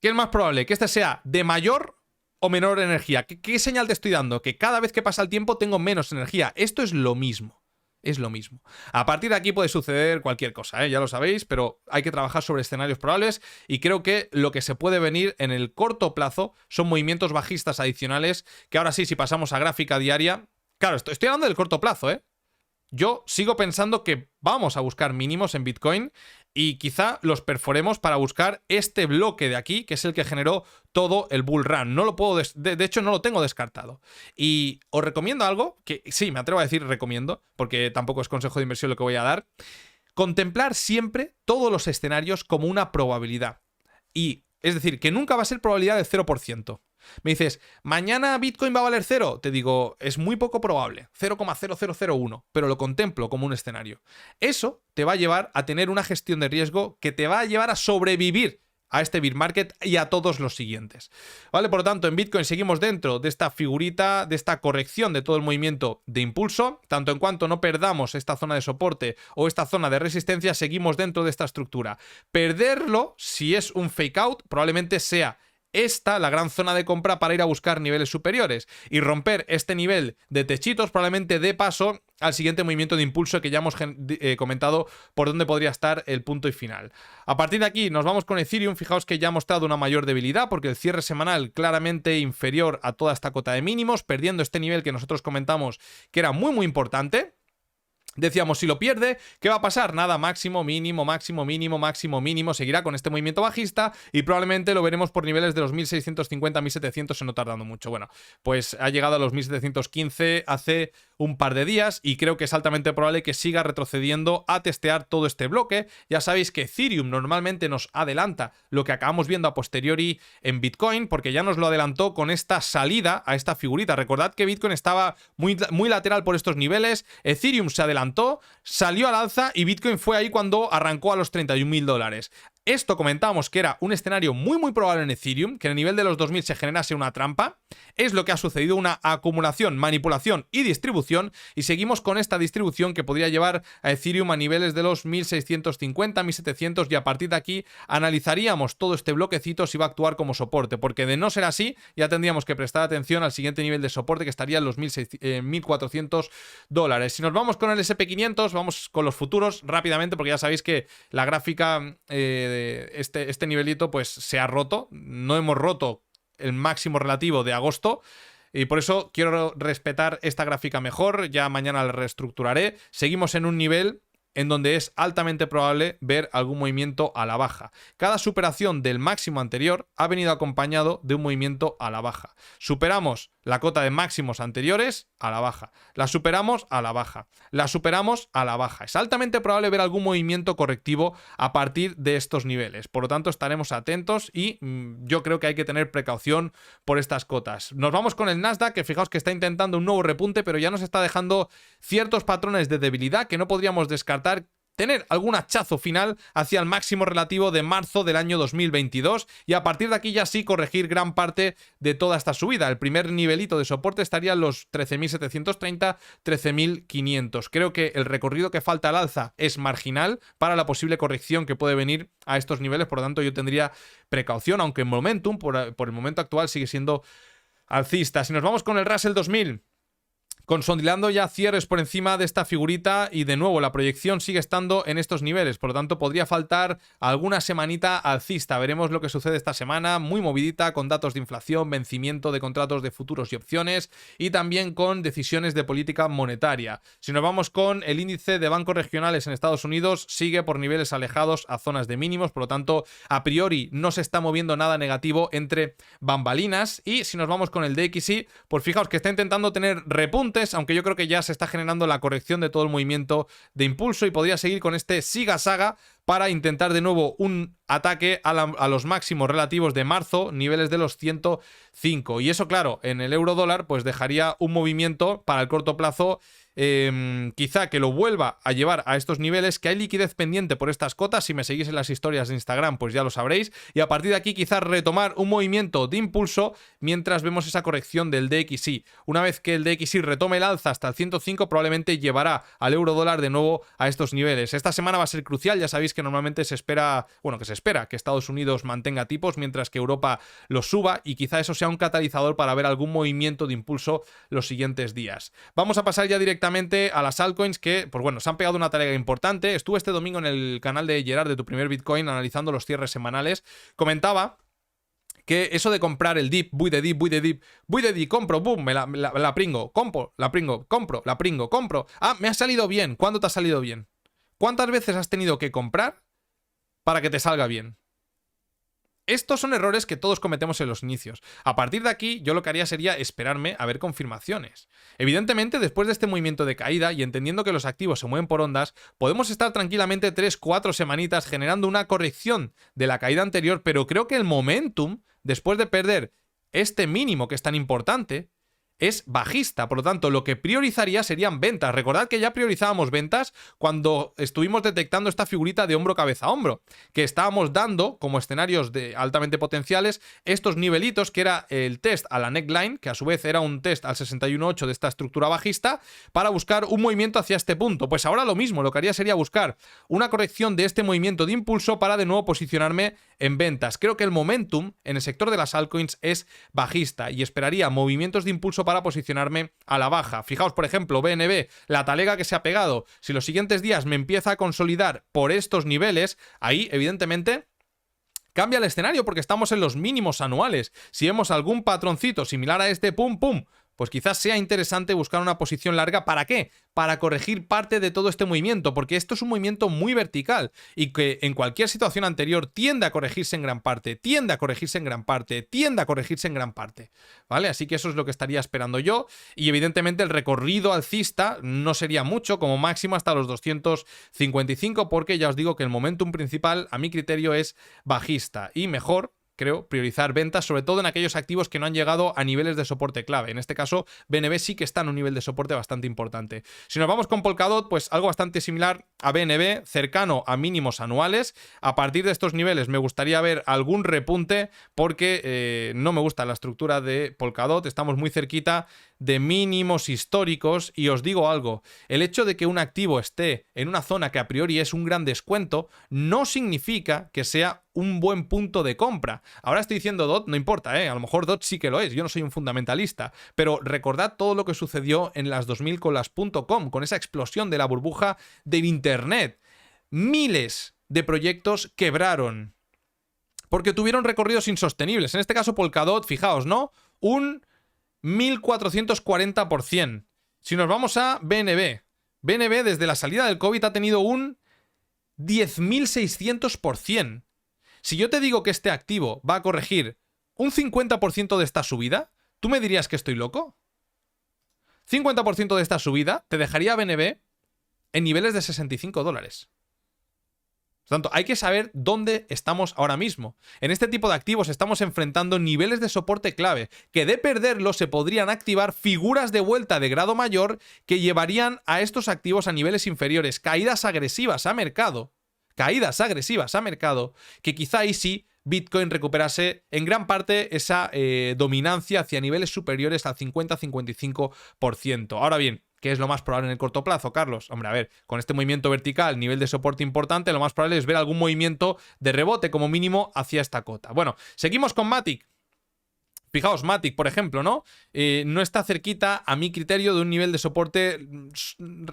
¿Qué es más probable? ¿Que este sea de mayor o menor energía? ¿Qué señal te estoy dando? Que cada vez que pasa el tiempo tengo menos energía. Esto es lo mismo. Es lo mismo. A partir de aquí puede suceder cualquier cosa, ya lo sabéis, pero hay que trabajar sobre escenarios probables y creo que lo que se puede venir en el corto plazo son movimientos bajistas adicionales que ahora sí, si pasamos a gráfica diaria... Claro, estoy hablando del corto plazo, Yo sigo pensando que vamos a buscar mínimos en Bitcoin y quizá los perforemos para buscar este bloque de aquí, que es el que generó todo el bull run. No lo puedo de hecho, no lo tengo descartado. Y os recomiendo algo, que sí, me atrevo a decir recomiendo, porque tampoco es consejo de inversión lo que voy a dar. Contemplar siempre todos los escenarios como una probabilidad. Y, es decir, que nunca va a ser probabilidad de 0%. Me dices, ¿mañana Bitcoin va a valer 0? Te digo, es muy poco probable, 0,0001, pero lo contemplo como un escenario. Eso te va a llevar a tener una gestión de riesgo que te va a llevar a sobrevivir a este bear market y a todos los siguientes. ¿Vale? Por lo tanto, en Bitcoin seguimos dentro de esta figurita, de esta corrección de todo el movimiento de impulso. Tanto en cuanto no perdamos esta zona de soporte o esta zona de resistencia, seguimos dentro de esta estructura. Perderlo, si es un fake out, probablemente sea esta la gran zona de compra para ir a buscar niveles superiores, y romper este nivel de techitos probablemente dé paso al siguiente movimiento de impulso que ya hemos comentado por dónde podría estar el punto y final. A partir de aquí nos vamos con Ethereum. Fijaos que ya ha mostrado una mayor debilidad porque el cierre semanal claramente inferior a toda esta cota de mínimos, perdiendo este nivel que nosotros comentamos que era muy muy importante. Decíamos, si lo pierde, ¿qué va a pasar? Nada, máximo, mínimo, máximo, mínimo, máximo, mínimo. Seguirá con este movimiento bajista y probablemente lo veremos por niveles de los 1650, 1700 en no tardando mucho. Bueno, pues ha llegado a los 1715 hace un par de días y creo que es altamente probable que siga retrocediendo a testear todo este bloque. Ya sabéis que Ethereum normalmente nos adelanta lo que acabamos viendo a posteriori en Bitcoin, porque ya nos lo adelantó con esta salida a esta figurita. Recordad que Bitcoin estaba muy lateral por estos niveles, Ethereum se adelantó, salió al alza y Bitcoin fue ahí cuando arrancó a los 31.000 dólares. Esto comentábamos que era un escenario muy muy probable en Ethereum, que en el nivel de los 2000 se generase una trampa. Es lo que ha sucedido, una acumulación, manipulación y distribución, y seguimos con esta distribución que podría llevar a Ethereum a niveles de los 1650, 1700, y a partir de aquí analizaríamos todo este bloquecito si va a actuar como soporte, porque de no ser así ya tendríamos que prestar atención al siguiente nivel de soporte, que estaría en los 1.400 dólares. Si nos vamos con el SP500, vamos con los futuros rápidamente, porque ya sabéis que la gráfica este nivelito pues se ha roto. No hemos roto el máximo relativo de agosto y por eso quiero respetar esta gráfica mejor. Ya mañana la reestructuraré. Seguimos en un nivel en donde es altamente probable ver algún movimiento a la baja. Cada superación del máximo anterior ha venido acompañado de un movimiento a la baja. Superamos la cota de máximos anteriores, a la baja. La superamos, a la baja. La superamos, a la baja. Es altamente probable ver algún movimiento correctivo a partir de estos niveles. Por lo tanto, estaremos atentos y yo creo que hay que tener precaución por estas cotas. Nos vamos con el Nasdaq, que fijaos que está intentando un nuevo repunte, pero ya nos está dejando ciertos patrones de debilidad que no podríamos descartar tener algún hachazo final hacia el máximo relativo de marzo del año 2022 y a partir de aquí ya sí corregir gran parte de toda esta subida. El primer nivelito de soporte estaría en los 13.730, 13.500. Creo que el recorrido que falta al alza es marginal para la posible corrección que puede venir a estos niveles, por lo tanto yo tendría precaución, aunque en momentum, por el momento actual sigue siendo alcista. Si nos vamos con el Russell 2000, consolidando ya cierres por encima de esta figurita y de nuevo la proyección sigue estando en estos niveles, por lo tanto podría faltar alguna semanita alcista. Veremos lo que sucede esta semana, muy movidita, con datos de inflación, vencimiento de contratos de futuros y opciones y también con decisiones de política monetaria. Si nos vamos con el índice de bancos regionales en Estados Unidos, sigue por niveles alejados a zonas de mínimos, por lo tanto a priori no se está moviendo nada negativo entre bambalinas. Y si nos vamos con el DXY, pues fijaos que está intentando tener repunte, aunque yo creo que ya se está generando la corrección de todo el movimiento de impulso y podría seguir con este siga-saga para intentar de nuevo un ataque a los máximos relativos de marzo, niveles de los 105. Y eso, claro, en el euro dólar pues dejaría un movimiento para el corto plazo, quizá que lo vuelva a llevar a estos niveles, que hay liquidez pendiente por estas cotas. Si me seguís en las historias de Instagram pues ya lo sabréis, y a partir de aquí quizás retomar un movimiento de impulso mientras vemos esa corrección del DXY. Una vez que el DXY retome el alza hasta el 105, probablemente llevará al euro dólar de nuevo a estos niveles. Esta semana va a ser crucial, ya sabéis que normalmente se espera, bueno, que se espera que Estados Unidos mantenga tipos mientras que Europa los suba, y quizá eso sea un catalizador para ver algún movimiento de impulso los siguientes días. Vamos a pasar ya directamente a las altcoins que, pues bueno, se han pegado una tarea importante. Estuve este domingo en el canal de Gerard de Tu Primer Bitcoin analizando los cierres semanales. Comentaba que eso de comprar el dip, voy de dip, compro, boom, la pringo, compro, la pringo, compro, la pringo, compro. Ah, me ha salido bien. ¿Cuándo te ha salido bien? ¿Cuántas veces has tenido que comprar para que te salga bien? Estos son errores que todos cometemos en los inicios. A partir de aquí, yo lo que haría sería esperarme a ver confirmaciones. Evidentemente, después de este movimiento de caída y entendiendo que los activos se mueven por ondas, podemos estar tranquilamente 3-4 semanitas generando una corrección de la caída anterior, pero creo que el momentum, después de perder este mínimo que es tan importante, es bajista. Por lo tanto, lo que priorizaría serían ventas. Recordad que ya priorizábamos ventas cuando estuvimos detectando esta figurita de hombro, cabeza, hombro, que estábamos dando como escenarios de altamente potenciales estos nivelitos, que era el test a la neckline, que a su vez era un test al 61.8 de esta estructura bajista, para buscar un movimiento hacia este punto. Pues ahora lo mismo, lo que haría sería buscar una corrección de este movimiento de impulso para de nuevo posicionarme en ventas. Creo que el momentum en el sector de las altcoins es bajista y esperaría movimientos de impulso para posicionarme a la baja. Fijaos, por ejemplo, BNB, la talega que se ha pegado. Si los siguientes días me empieza a consolidar por estos niveles, ahí evidentemente cambia el escenario porque estamos en los mínimos anuales. Si vemos algún patroncito similar a este, pum, pum, pues quizás sea interesante buscar una posición larga. ¿Para qué? Para corregir parte de todo este movimiento, porque esto es un movimiento muy vertical y que en cualquier situación anterior tiende a corregirse en gran parte, tiende a corregirse en gran parte, tiende a corregirse en gran parte, ¿vale? Así que eso es lo que estaría esperando yo, y evidentemente el recorrido alcista no sería mucho, como máximo hasta los 255, porque ya os digo que el momentum principal a mi criterio es bajista y mejor, creo, priorizar ventas, sobre todo en aquellos activos que no han llegado a niveles de soporte clave. En este caso, BNB sí que está en un nivel de soporte bastante importante. Si nos vamos con Polkadot, pues algo bastante similar a BNB, cercano a mínimos anuales. A partir de estos niveles me gustaría ver algún repunte porque no me gusta la estructura de Polkadot. Estamos muy cerquita de mínimos históricos y os digo algo, el hecho de que un activo esté en una zona que a priori es un gran descuento no significa que sea un buen punto de compra. Ahora estoy diciendo DOT, no importa, a lo mejor DOT sí que lo es, yo no soy un fundamentalista, pero recordad todo lo que sucedió en las 2000 con las .com, con esa explosión de la burbuja del internet. Miles de proyectos quebraron porque tuvieron recorridos insostenibles. En este caso Polkadot, fijaos, ¿no? Un 1440%. Si nos vamos a BNB, BNB desde la salida del COVID ha tenido un 10.600%. Si yo te digo que este activo va a corregir un 50% de esta subida, ¿tú me dirías que estoy loco? 50% de esta subida te dejaría BNB en niveles de $65. Por tanto, hay que saber dónde estamos ahora mismo. En este tipo de activos estamos enfrentando niveles de soporte clave, que de perderlos se podrían activar figuras de vuelta de grado mayor que llevarían a estos activos a niveles inferiores, caídas agresivas a mercado, que quizá ahí sí Bitcoin recuperase en gran parte esa dominancia hacia niveles superiores al 50-55%. Ahora bien, ¿qué es lo más probable en el corto plazo, Carlos? Hombre, a ver, con este movimiento vertical, nivel de soporte importante, lo más probable es ver algún movimiento de rebote como mínimo hacia esta cota. Bueno, seguimos con Matic. Fijaos, Matic, por ejemplo, ¿no? No está cerquita, a mi criterio, de un nivel de soporte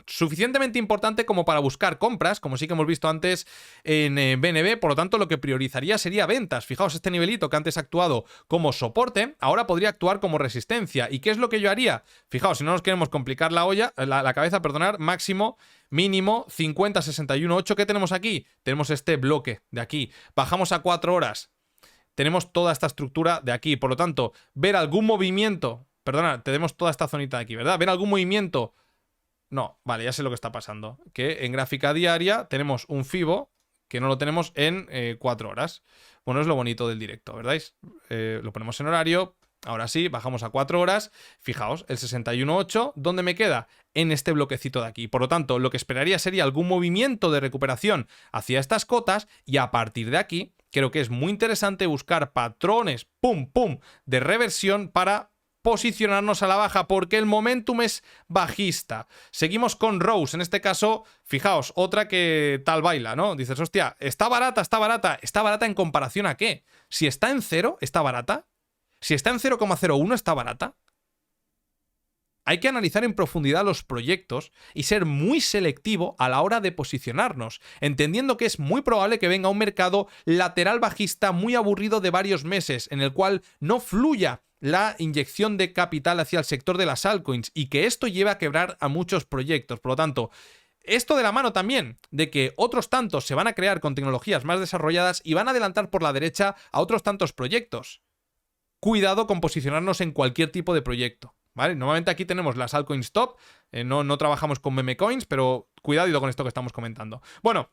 suficientemente importante como para buscar compras, como sí que hemos visto antes en BNB. Por lo tanto, lo que priorizaría sería ventas. Fijaos, este nivelito que antes ha actuado como soporte, ahora podría actuar como resistencia. ¿Y qué es lo que yo haría? Fijaos, si no nos queremos complicar la cabeza, perdonar, máximo, mínimo, 50, 61, 8. ¿Qué tenemos aquí? Tenemos este bloque de aquí. Bajamos a 4 horas. Tenemos toda esta estructura de aquí. Por lo tanto, ver algún movimiento... Perdona, tenemos toda esta zonita de aquí, ¿verdad? Ver algún movimiento... No, vale, ya sé lo que está pasando. Que en gráfica diaria tenemos un Fibo que no lo tenemos en 4 horas. Bueno, es lo bonito del directo, ¿verdad? Lo ponemos en horario. Ahora sí, bajamos a 4 horas. Fijaos, el 61.8, ¿dónde me queda? En este bloquecito de aquí. Por lo tanto, lo que esperaría sería algún movimiento de recuperación hacia estas cotas y a partir de aquí... Creo que es muy interesante buscar patrones, pum, pum, de reversión para posicionarnos a la baja, porque el momentum es bajista. Seguimos con Rose, en este caso, fijaos, otra que tal baila, ¿no? Dices, hostia, está barata, está barata. ¿Está barata en comparación a qué? Si está en 0, ¿está barata? Si está en 0,01, ¿está barata? Hay que analizar en profundidad los proyectos y ser muy selectivo a la hora de posicionarnos, entendiendo que es muy probable que venga un mercado lateral bajista muy aburrido de varios meses, en el cual no fluya la inyección de capital hacia el sector de las altcoins y que esto lleve a quebrar a muchos proyectos. Por lo tanto, esto de la mano también de que otros tantos se van a crear con tecnologías más desarrolladas y van a adelantar por la derecha a otros tantos proyectos. Cuidado con posicionarnos en cualquier tipo de proyecto. ¿Vale? Normalmente aquí tenemos las altcoins top, no trabajamos con meme coins, pero cuidado con esto que estamos comentando. Bueno,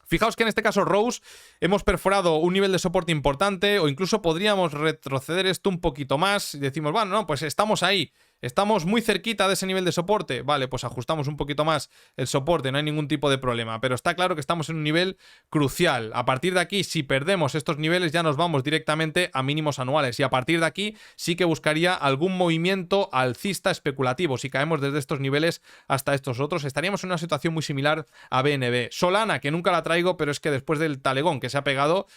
fijaos que en este caso Rose hemos perforado un nivel de soporte importante o incluso podríamos retroceder esto un poquito más y decimos, bueno, no, pues estamos ahí. Estamos muy cerquita de ese nivel de soporte. Vale, pues ajustamos un poquito más el soporte, no hay ningún tipo de problema. Pero está claro que estamos en un nivel crucial. A partir de aquí, si perdemos estos niveles, ya nos vamos directamente a mínimos anuales. Y a partir de aquí, sí que buscaría algún movimiento alcista especulativo. Si caemos desde estos niveles hasta estos otros, estaríamos en una situación muy similar a BNB. Solana, que nunca la traigo, pero es que después del talegón que se ha pegado...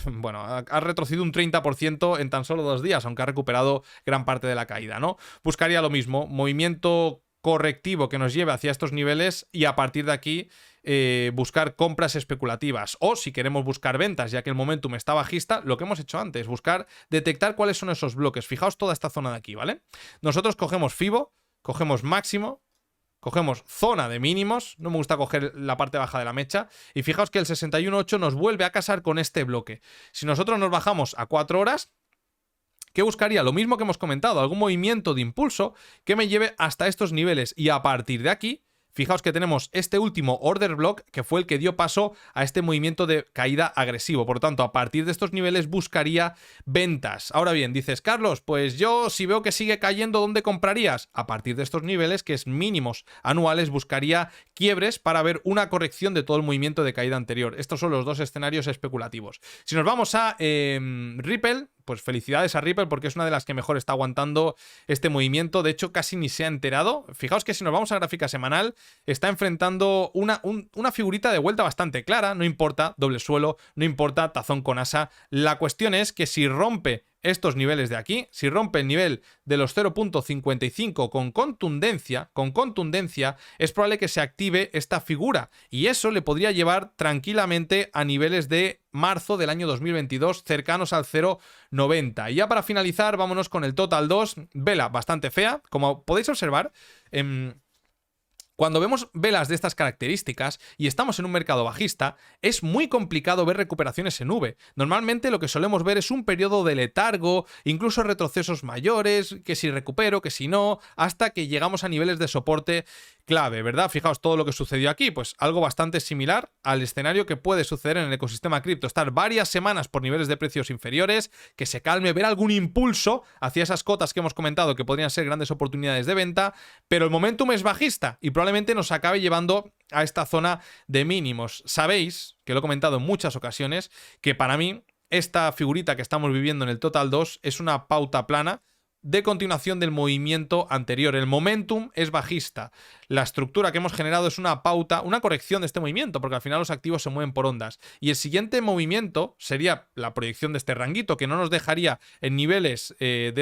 bueno, ha retrocedido un 30% en tan solo 2 días, aunque ha recuperado gran parte de la caída, ¿no? Buscaría lo mismo, movimiento correctivo que nos lleve hacia estos niveles y a partir de aquí buscar compras especulativas. O si queremos buscar ventas, ya que el momentum está bajista, lo que hemos hecho antes, buscar detectar cuáles son esos bloques. Fijaos toda esta zona de aquí, ¿vale? Nosotros cogemos Fibo, cogemos máximo, cogemos zona de mínimos, no me gusta coger la parte baja de la mecha, y fijaos que el 61.8 nos vuelve a casar con este bloque. Si nosotros nos bajamos a 4 horas, ¿qué buscaría? Lo mismo que hemos comentado, algún movimiento de impulso que me lleve hasta estos niveles, y a partir de aquí... Fijaos que tenemos este último order block que fue el que dio paso a este movimiento de caída agresivo. Por lo tanto, a partir de estos niveles buscaría ventas. Ahora bien, dices, Carlos, pues yo si veo que sigue cayendo, ¿dónde comprarías? A partir de estos niveles, que es mínimos anuales, buscaría quiebres para ver una corrección de todo el movimiento de caída anterior. Estos son los dos escenarios especulativos. Si nos vamos a Ripple... Pues felicidades a Ripple porque es una de las que mejor está aguantando este movimiento. De hecho, casi ni se ha enterado. Fijaos que si nos vamos a gráfica semanal, está enfrentando una figurita de vuelta bastante clara. No importa doble suelo, no importa tazón con asa. La cuestión es que si rompe estos niveles de aquí, si rompe el nivel de los 0.55 con contundencia, es probable que se active esta figura y eso le podría llevar tranquilamente a niveles de marzo del año 2022 cercanos al 0.90. Y ya para finalizar, vámonos con el Total 2, vela bastante fea, como podéis observar. Cuando vemos velas de estas características y estamos en un mercado bajista, es muy complicado ver recuperaciones en V. Normalmente lo que solemos ver es un periodo de letargo, incluso retrocesos mayores, que si recupero, que si no, hasta que llegamos a niveles de soporte clave, ¿verdad? Fijaos todo lo que sucedió aquí, pues algo bastante similar al escenario que puede suceder en el ecosistema cripto. Estar varias semanas por niveles de precios inferiores, que se calme, ver algún impulso hacia esas cotas que hemos comentado que podrían ser grandes oportunidades de venta, pero el momentum es bajista y probablemente nos acabe llevando a esta zona de mínimos. Sabéis, que lo he comentado en muchas ocasiones, que para mí esta figurita que estamos viviendo en el Total 2 es una pauta plana de continuación del movimiento anterior. El momentum es bajista. La estructura que hemos generado es una pauta, una corrección de este movimiento, porque al final los activos se mueven por ondas. Y el siguiente movimiento sería la proyección de este ranguito, que no nos dejaría en niveles de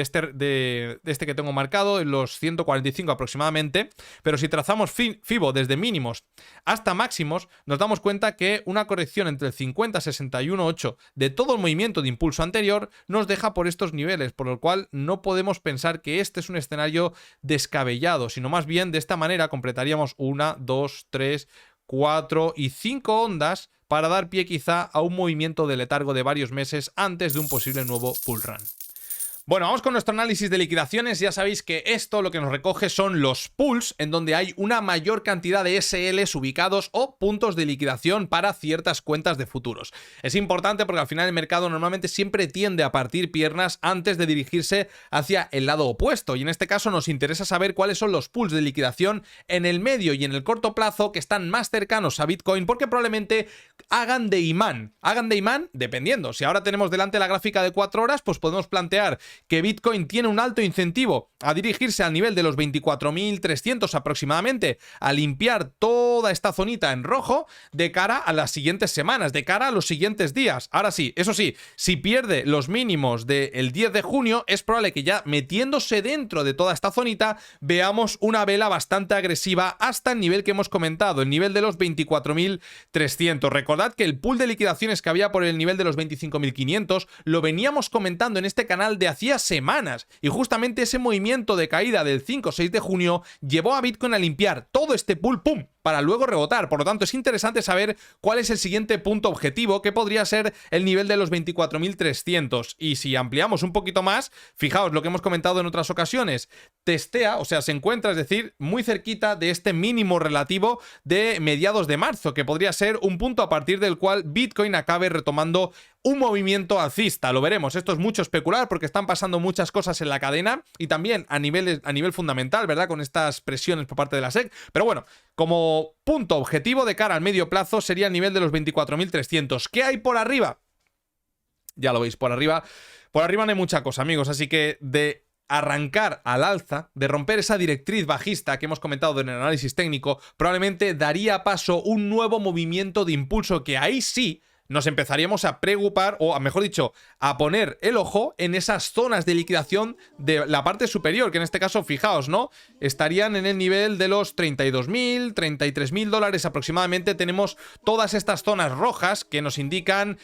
este que tengo marcado, en los 145 aproximadamente. Pero si trazamos FIBO desde mínimos hasta máximos, nos damos cuenta que una corrección entre el 50 y 61,8 de todo el movimiento de impulso anterior nos deja por estos niveles, por lo cual no podemos pensar que este es un escenario descabellado, sino más bien de esta manera completaríamos 1, 2, 3, 4 y 5 ondas para dar pie quizá a un movimiento de letargo de varios meses antes de un posible nuevo bull run. Bueno, vamos con nuestro análisis de liquidaciones. Ya sabéis que esto lo que nos recoge son los pools, en donde hay una mayor cantidad de SLs ubicados o puntos de liquidación para ciertas cuentas de futuros. Es importante porque al final el mercado normalmente siempre tiende a partir piernas antes de dirigirse hacia el lado opuesto, y en este caso nos interesa saber cuáles son los pools de liquidación en el medio y en el corto plazo que están más cercanos a Bitcoin, porque probablemente hagan de imán, dependiendo. Si ahora tenemos delante la gráfica de 4 horas, pues podemos plantear que Bitcoin tiene un alto incentivo a dirigirse al nivel de los 24.300 aproximadamente, a limpiar toda esta zonita en rojo de cara a las siguientes semanas, de cara a los siguientes días. Ahora sí, eso sí, si pierde los mínimos del 10 de junio, es probable que ya metiéndose dentro de toda esta zonita veamos una vela bastante agresiva hasta el nivel que hemos comentado, el nivel de los 24.300. Recordad que el pool de liquidaciones que había por el nivel de los 25.500 lo veníamos comentando en este canal de hacía semanas, y justamente ese movimiento de caída del 5 o 6 de junio llevó a Bitcoin a limpiar todo este pool, ¡pum!, para luego rebotar. Por lo tanto, es interesante saber cuál es el siguiente punto objetivo, que podría ser el nivel de los 24.300. Y si ampliamos un poquito más, fijaos lo que hemos comentado en otras ocasiones, testea, o sea, se encuentra, es decir, muy cerquita de este mínimo relativo de mediados de marzo, que podría ser un punto a partir del cual Bitcoin acabe retomando un movimiento alcista. Lo veremos, esto es mucho especular porque están pasando muchas cosas en la cadena y también a nivel fundamental, ¿verdad?, con estas presiones por parte de la SEC. Pero bueno, como punto objetivo de cara al medio plazo sería el nivel de los 24.300. ¿Qué hay por arriba? Ya lo veis, por arriba no hay mucha cosa, amigos, así que de arrancar al alza, de romper esa directriz bajista que hemos comentado en el análisis técnico, probablemente daría paso un nuevo movimiento de impulso que ahí sí nos empezaríamos a preocupar, o mejor dicho, a poner el ojo en esas zonas de liquidación de la parte superior, que en este caso, fijaos, ¿no?, estarían en el nivel de los 32.000, 33.000 dólares aproximadamente. Tenemos todas estas zonas rojas que nos indican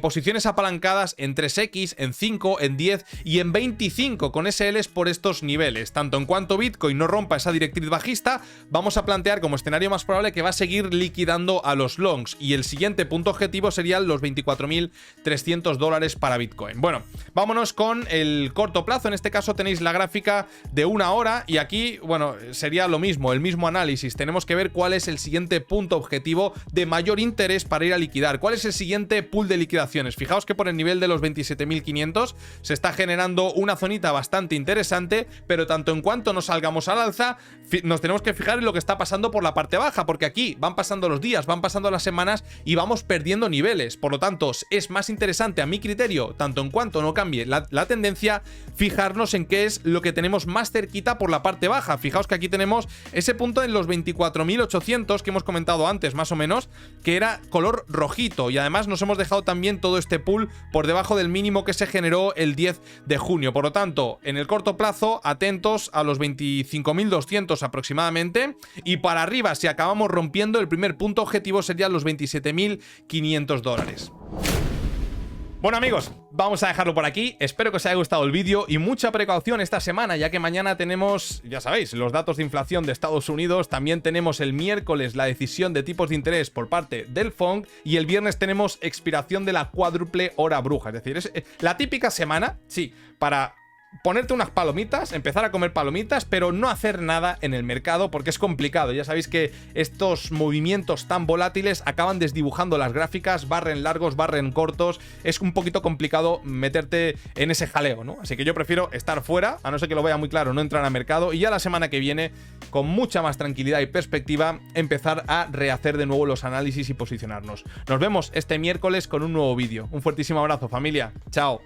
posiciones apalancadas en 3x, en 5, en 10 y en 25 con SLs por estos niveles. Tanto en cuanto Bitcoin no rompa esa directriz bajista, vamos a plantear como escenario más probable que va a seguir liquidando a los longs, y el siguiente punto objetivo sería los 24.300 dólares para Bitcoin. Bueno, vámonos con el corto plazo. En este caso tenéis la gráfica de 1 hora y aquí, bueno, sería lo mismo, el mismo análisis. Tenemos que ver cuál es el siguiente punto objetivo de mayor interés para ir a liquidar. ¿Cuál es el siguiente pool de liquidaciones? Fijaos que por el nivel de los 27.500 se está generando una zonita bastante interesante, pero tanto en cuanto nos salgamos al alza, nos tenemos que fijar en lo que está pasando por la parte baja, porque aquí van pasando los días, van pasando las semanas y vamos perdiendo niveles. Por lo tanto, es más interesante a mi criterio, tanto en cuanto no cambie la tendencia, fijarnos en qué es lo que tenemos más cerquita por la parte baja. Fijaos que aquí tenemos ese punto en los 24.800 que hemos comentado antes, más o menos, que era color rojito, y además nos hemos dejado también todo este pool por debajo del mínimo que se generó el 10 de junio. Por lo tanto, en el corto plazo, atentos a los 25.200 aproximadamente, y para arriba, si acabamos rompiendo, el primer punto objetivo serían los 27.500 dólares. Bueno, amigos, vamos a dejarlo por aquí. Espero que os haya gustado el vídeo y mucha precaución esta semana, ya que mañana tenemos, ya sabéis, los datos de inflación de Estados Unidos. También tenemos el miércoles la decisión de tipos de interés por parte del FONC, y el viernes tenemos expiración de la cuádruple hora bruja. Es decir, es la típica semana, sí, para ponerte unas palomitas, empezar a comer palomitas, pero no hacer nada en el mercado porque es complicado. Ya sabéis que estos movimientos tan volátiles acaban desdibujando las gráficas, barren largos, barren cortos. Es un poquito complicado meterte en ese jaleo, ¿no? Así que yo prefiero estar fuera, a no ser que lo vea muy claro, no entrar al mercado, y ya la semana que viene, con mucha más tranquilidad y perspectiva, empezar a rehacer de nuevo los análisis y posicionarnos. Nos vemos este miércoles con un nuevo vídeo. Un fuertísimo abrazo, familia. Chao.